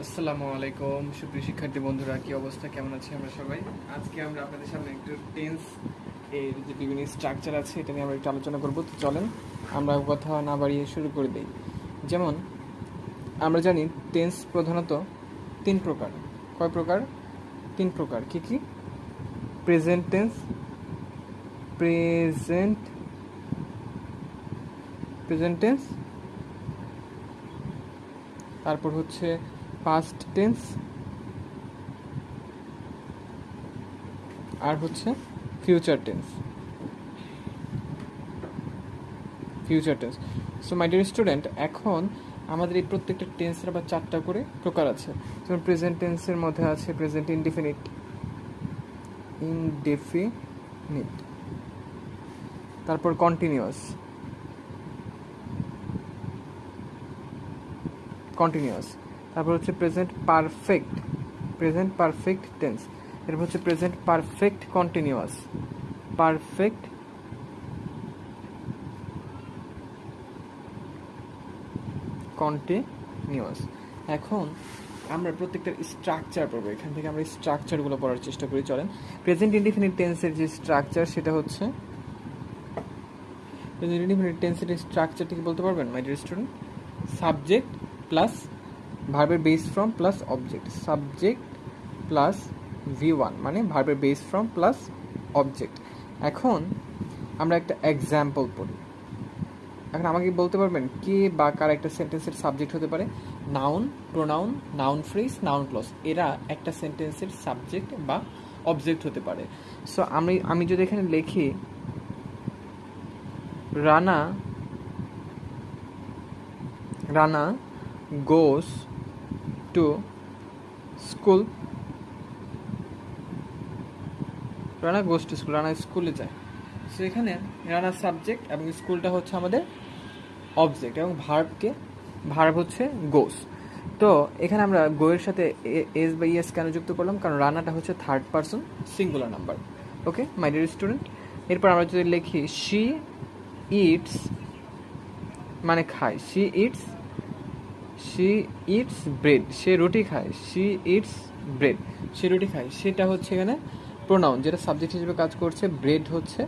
আসসালামু আলাইকুম সুপ্রিয় শিক্ষার্থী বন্ধুরা, কি অবস্থা, কেমন আছে আমরা সবাই? আজকে আমরা আপনাদের সামনে একটু টেন্স এর যে বিভিন্ন স্ট্রাকচার আছে এটা নিয়ে আমরা একটু আলোচনা করব। তো চলেন আমরা কথা না বাড়িয়ে শুরু করে দিই। যেমন আমরা জানি টেন্স প্রধানত তিন প্রকার। কয় প্রকার? তিন প্রকার। কি কি? Present tense, present present tense, তারপর হচ্ছে পাস্ট টেন্স, আর হচ্ছে future tense. So my dear student, এখন আমাদের এই প্রত্যেকটা টেন্সের আবার চারটা করে প্রকার আছে। যেমন প্রেজেন্ট টেন্সের মধ্যে আছে প্রেজেন্ট ইনডিফিনিট, তারপর কন্টিনিউয়াস, তারপর হচ্ছে প্রেজেন্ট পারফেক্ট টেন্স, এরপর হচ্ছে present perfect continuous, perfect continuous. এখন আমরা প্রত্যেকটা স্ট্রাকচার পড়বো। এখান থেকে আমরা স্ট্রাকচারগুলো পড়ার চেষ্টা করি। চলেন, প্রেজেন্ট ইনডিফিনিট টেন্সের যে স্ট্রাকচার সেটা হচ্ছে, প্রেজেন্ট ইনডিফিনিট টেন্সের স্ট্রাকচারটি কি বলতে পারবেন my dear student? Subject plus ভার্বের base form plus object, subject plus V1 মানে ভার্বের বেস ফ্রম প্লাস অবজেক্ট। এখন আমরা একটা এক্সাম্পল পড়ি। এখন আমাকে বলতে পারবেন কে বা কার একটা সেন্টেন্সের সাবজেক্ট হতে পারে? Noun, pronoun, noun phrase, noun clause, এরা একটা সেন্টেন্সের সাবজেক্ট বা অবজেক্ট হতে পারে। সো আমি যদি এখানে লিখি Rana goes to school, Rana স্কুলে যায়। সো এখানে রানা সাবজেক্ট এবং স্কুলটা হচ্ছে আমাদের অবজেক্ট, এবং ভার্ব হচ্ছে গোস। তো এখানে আমরা গো এর সাথে এস বা ইএস কেন যুক্ত করলাম? কারণ রানাটা হচ্ছে থার্ড পারসন সিঙ্গুলার নাম্বার। ওকে মাই ডিয়ার স্টুডেন্ট, এরপর আমরা যদি লিখি শি ইটস মানে খায়, শি ইটস ব্রেড, সে রুটি খায়, শি ইটস ব্রেড, সে রুটি খায়, সেটা হচ্ছে এখানে প্রোনাউন যেটা সাবজেক্ট হিসেবে কাজ করছে, ব্রেড হচ্ছে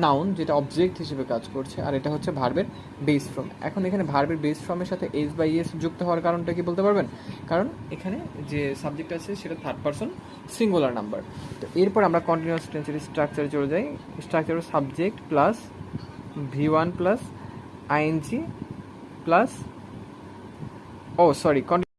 নাউন যেটা অবজেক্ট হিসেবে কাজ করছে, আর এটা হচ্ছে ভার্বের বেস ফর্ম। এখন এখানে ভার্বের বেস ফর্মের সাথে এস বা ইএস যুক্ত হওয়ার কারণটা কি বলতে পারবেন? কারণ এখানে যে সাবজেক্ট আছে সেটা থার্ড পারসন সিঙ্গুলার নাম্বার। তো এরপর আমরা কন্টিনিউয়াস টেন্সের স্ট্রাকচারে চলে যাই। Structure subject plus V1 plus ING plus